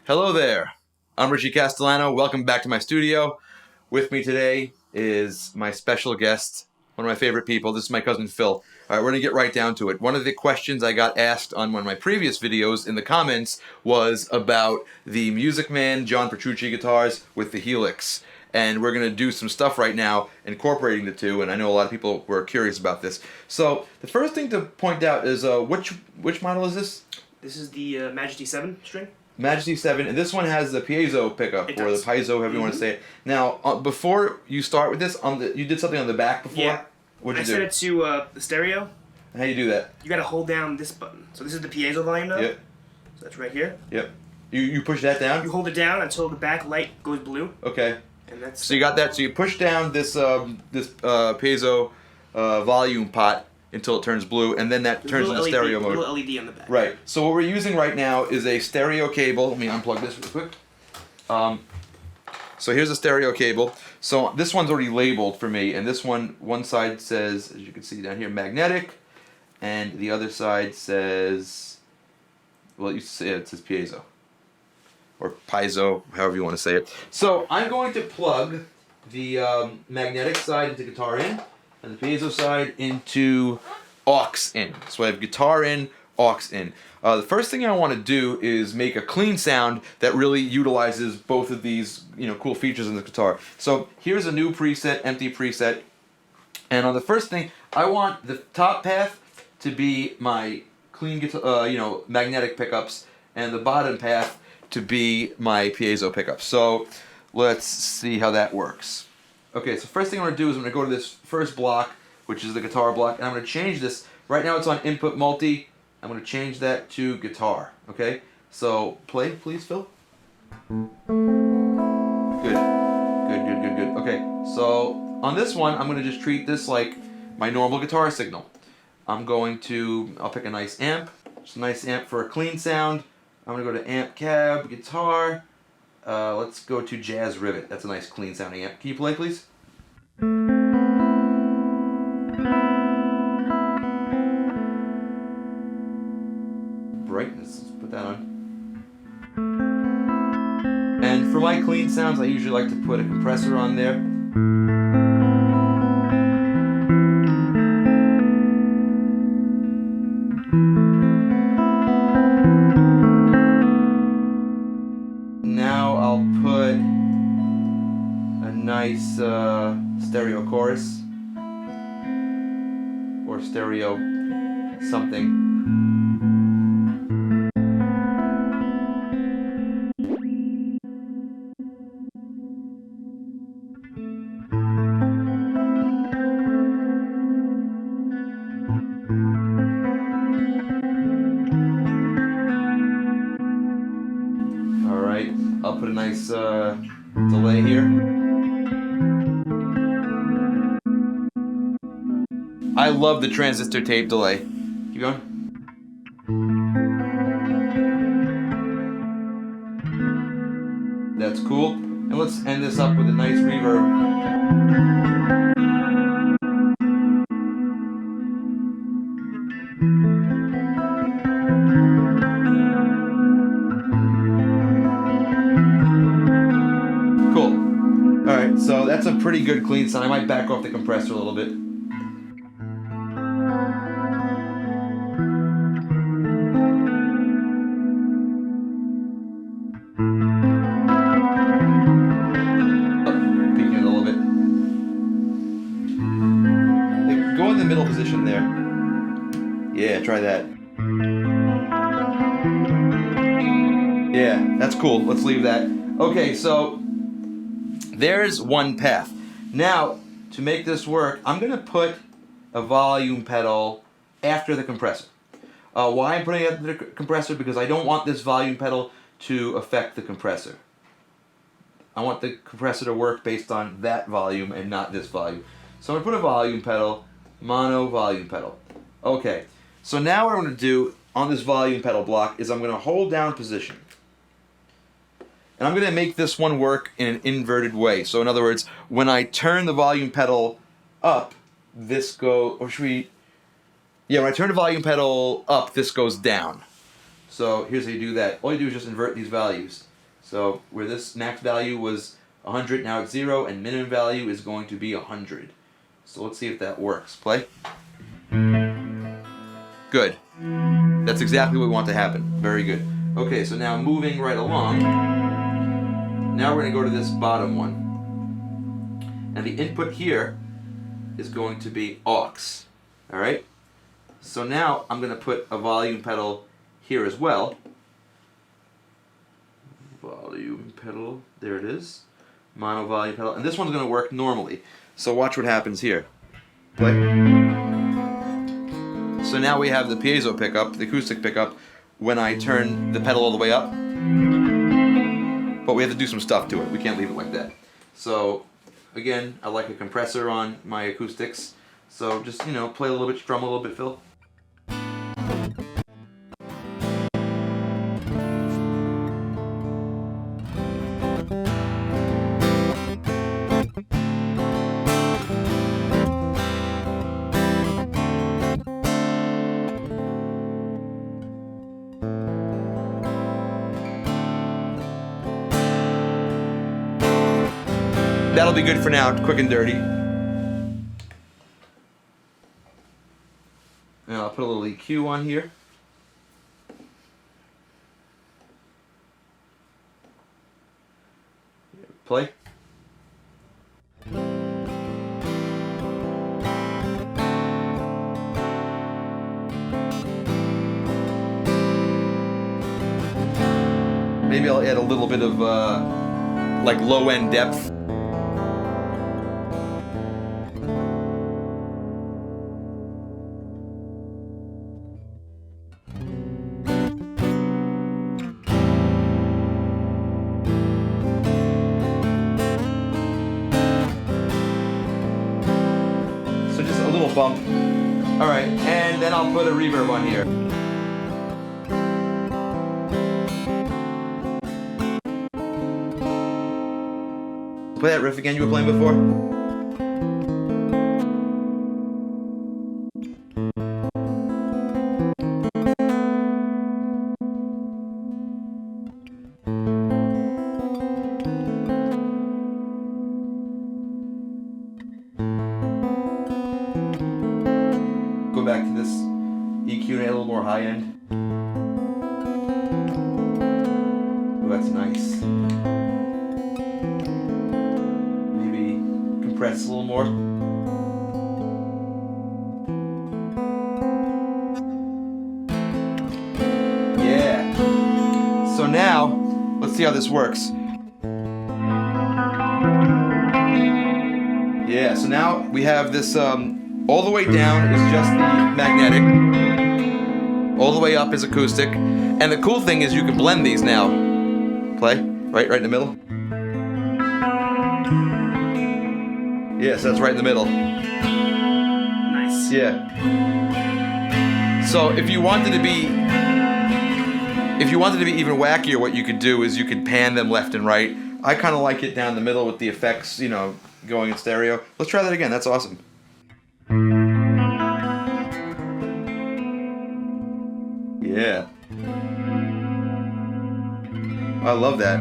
Hello there, I'm Richie Castellano. Welcome back to my studio. With me today is my special guest, one of my favorite people. This is my cousin Phil. All right, we're going to get right down to it. One of the questions I got asked on one of my previous videos in the comments was about the Music Man John Petrucci guitars with the Helix. And we're going to do some stuff right now incorporating the two, and I know a lot of people were curious about this. So the first thing to point out is which model is this? This is the Majesty 7 string. Majesty 7, and this one has the Piezo pickup, or the Piezo, however you want to say it. Now, before you start with this, you did something on the back before? Yeah. What'd you do? I set it to the stereo. How do you do that? You gotta hold down this button. So this is the Piezo volume knob. Yep. So that's right here. Yep. You push that down? You hold it down until the back light goes blue. Okay. And that's... So you got that, so you push down this Piezo volume pot until it turns blue, and then that turns into stereo mode. Little LED on the back. Right. So what we're using right now is a stereo cable. Let me unplug this real quick. So here's a stereo cable. So this one's already labeled for me, and this one side says, as you can see down here, magnetic, and the other side says, well, it says Piezo, or Piezo, however you want to say it. So I'm going to plug the magnetic side into guitar in, and the Piezo side into aux in. So I have guitar in, aux in. The first thing I want to do is make a clean sound that really utilizes both of these, cool features in the guitar. So here's a new preset, empty preset, and on the first thing, I want the top path to be my clean guitar, magnetic pickups, and the bottom path to be my Piezo pickups. So let's see how that works. Okay, so first thing I'm going to do is I'm going to go to this first block, which is the guitar block, and I'm going to change this. Right now it's on input multi. I'm going to change that to guitar, okay? So play, please, Phil. Good. Okay, so on this one, I'm going to just treat this like my normal guitar signal. I'll pick a nice amp. Just a nice amp for a clean sound. I'm going to go to amp cab, guitar. Let's go to Jazz Rivet. That's a nice clean sounding amp. Can you play, please? Brightness, let's put that on. And for my clean sounds, I usually like to put a compressor on there. Nice stereo chorus or stereo something. All right, I'll put a nice delay here. I love the transistor tape delay. Keep going. That's cool. And let's end this up with a nice reverb. Cool. Alright, so that's a pretty good clean sound. I might back off the compressor a little bit. Go in the middle position there. Yeah, try that. Yeah, that's cool. Let's leave that. Okay, so there's one path. Now, to make this work, I'm going to put a volume pedal after the compressor. Why I'm putting it after the compressor? Because I don't want this volume pedal to affect the compressor. I want the compressor to work based on that volume and not this volume. So I'm going to put a volume pedal, mono volume pedal. Okay, so now what I'm going to do on this volume pedal block is I'm going to hold down position. And I'm going to make this one work in an inverted way. So in other words, when I turn the volume pedal up, this goes, or should we, yeah, when I turn the volume pedal up, this goes down. So here's how you do that. All you do is just invert these values. So where this max value was 100, now it's 0, and minimum value is going to be 100. So let's see if that works. Play. Good. That's exactly what we want to happen. Very good. Okay, so now moving right along, now we're going to go to this bottom one. And the input here is going to be aux. Alright? So now I'm going to put a volume pedal here as well. Volume pedal, there it is. Mono volume pedal. And this one's going to work normally. So watch what happens here. Play. So now we have the piezo pickup, the acoustic pickup, when I turn the pedal all the way up. But we have to do some stuff to it. We can't leave it like that. So again, I like a compressor on my acoustics. So just, you know, play a little bit, strum a little bit, Phil. That'll be good for now, quick and dirty. And I'll put a little EQ on here. Play. Maybe I'll add a little bit of like low-end depth. Bump. Alright, and then I'll put a reverb on here. Play that riff again you were playing before? Go back to this EQ and add a little more high end. Oh, that's nice. Maybe compress a little more. Yeah. So now, let's see how this works. Yeah, so now we have this all the way down is just the magnetic. All the way up is acoustic. And the cool thing is you can blend these now. Play. Right in the middle. Yeah, so that's right in the middle. Nice. Yeah. So if you wanted to be even wackier, what you could do is you could pan them left and right. I kind of like it down the middle with the effects, you know, going in stereo. Let's try that again. That's awesome. Yeah. I love that.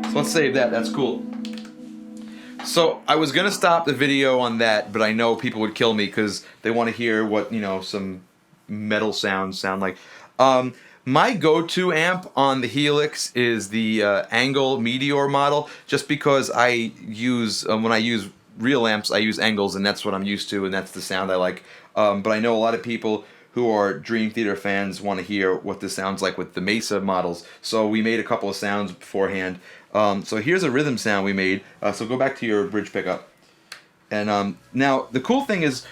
So let's save that. That's cool. So I was gonna stop the video on that, but I know people would kill me because they want to hear what, you know, some metal sounds sound like. My go-to amp on the Helix is the Angle Meteor model, just because I use, when I use real amps, I use Angles, and that's what I'm used to, and that's the sound I like. But I know a lot of people who are Dream Theater fans want to hear what this sounds like with the Mesa models. So we made a couple of sounds beforehand. So here's a rhythm sound we made. So go back to your bridge pickup. And now the cool thing is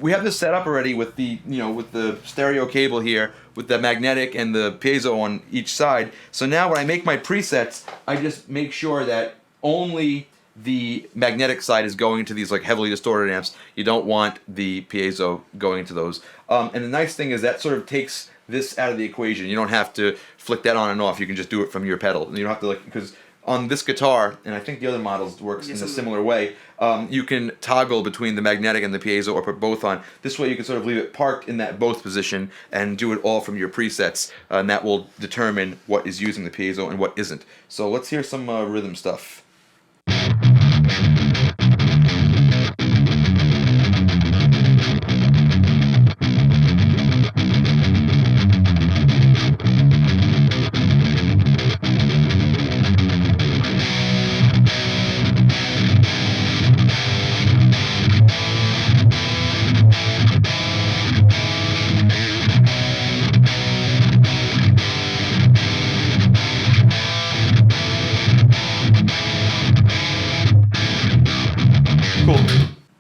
we have this set up already with the, you know, with the stereo cable here, with the magnetic and the piezo on each side. So now when I make my presets, I just make sure that only the magnetic side is going into these like heavily distorted amps. You don't want the piezo going into those. And the nice thing is that sort of takes this out of the equation. You don't have to flick that on and off. You can just do it from your pedal. And you don't have to, like, because on this guitar, and I think the other models works in a similar way, you can toggle between the magnetic and the piezo or put both on. This way you can sort of leave it parked in that both position and do it all from your presets, and that will determine what is using the piezo and what isn't. So let's hear some rhythm stuff. Cool.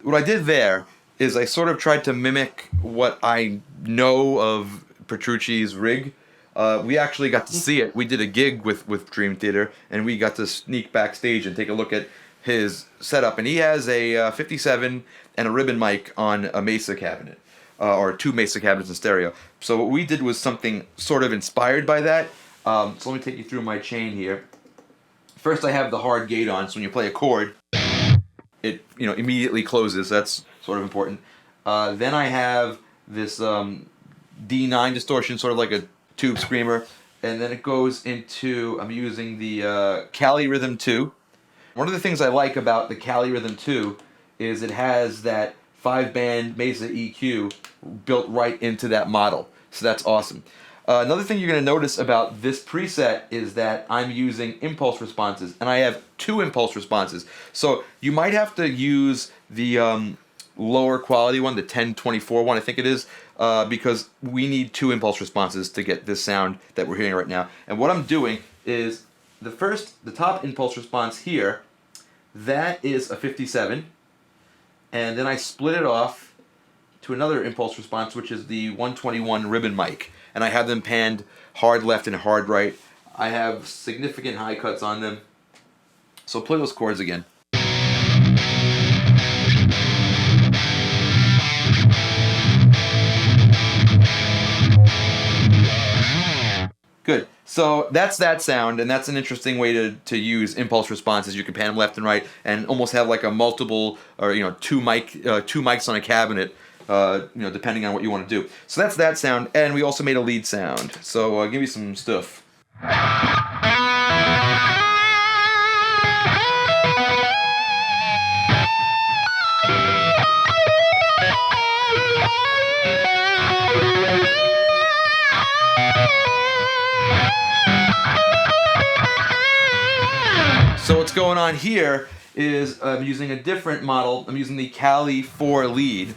What I did there is I sort of tried to mimic what I know of Petrucci's rig. We actually got to see it. We did a gig with Dream Theater, and we got to sneak backstage and take a look at his setup. And he has a 57 and a ribbon mic on a Mesa cabinet, or 2 Mesa cabinets in stereo. So what we did was something sort of inspired by that. So let me take you through my chain here. First I have the hard gate on, so when you play a chord, it immediately closes. That's sort of important. Then I have this D9 distortion, sort of like a tube screamer, and then it goes into, I'm using the Cali Rhythm 2. One of the things I like about the Cali Rhythm 2 is it has that 5-band Mesa EQ built right into that model, so that's awesome. Another thing you're going to notice about this preset is that I'm using impulse responses, and I have 2 impulse responses. So you might have to use the lower quality one, the 1024 one, I think it is, because we need 2 impulse responses to get this sound that we're hearing right now. And what I'm doing is the top impulse response here, that is a 57, and then I split it off to another impulse response, which is the 121 ribbon mic. And I have them panned hard left and hard right. I have significant high cuts on them. So play those chords again. Good. So that's that sound, and that's an interesting way to use impulse responses. You can pan them left and right, and almost have like a multiple, or two mics on a cabinet. Depending on what you want to do. So that's that sound, and we also made a lead sound. So give me some stuff. So what's going on here is I'm using a different model. I'm using the Cali 4 lead.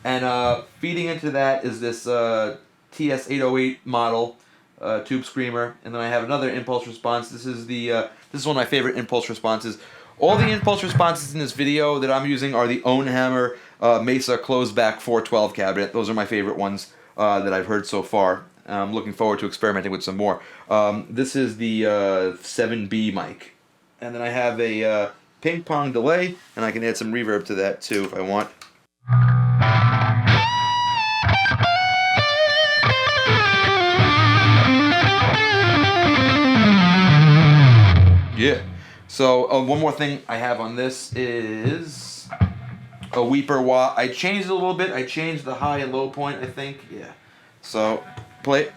And feeding into that is this TS808 model tube screamer, and then I have another impulse response. This is one of my favorite impulse responses. All the impulse responses in this video that I'm using are the OwnHammer Mesa closed back 412 cabinet. Those are my favorite ones that I've heard so far. I'm looking forward to experimenting with some more. This is the 7B mic, and then I have a ping pong delay, and I can add some reverb to that too if I want. Yeah. So one more thing I have on this is a Weeper wah. I changed it a little bit. I changed the high and low point, I think. Yeah. So play it.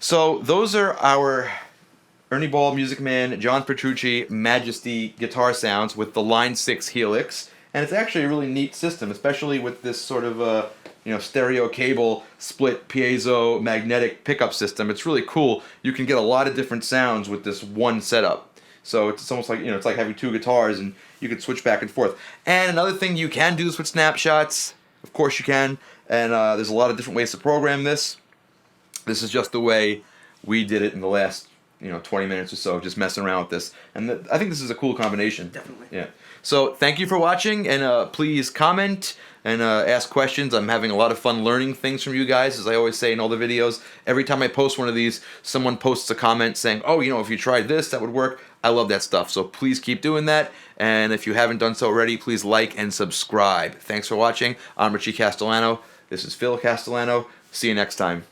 So those are our Ernie Ball, Music Man, John Petrucci, Majesty guitar sounds with the Line 6 Helix. And it's actually a really neat system, especially with this sort of stereo cable split piezo magnetic pickup system. It's really cool. You can get a lot of different sounds with this one setup. So it's almost like it's like having 2 guitars, and you can switch back and forth. And another thing you can do is with snapshots. Of course you can. And there's a lot of different ways to program this. This is just the way we did it in the last 20 minutes or so, just messing around with this. And I think this is a cool combination. Definitely. Yeah. So thank you for watching, and please comment and ask questions. I'm having a lot of fun learning things from you guys, as I always say in all the videos. Every time I post one of these, someone posts a comment saying, oh, you know, if you tried this, that would work. I love that stuff, so please keep doing that. And if you haven't done so already, please like and subscribe. Thanks for watching. I'm Richie Castellano. This is Phil Castellano. See you next time.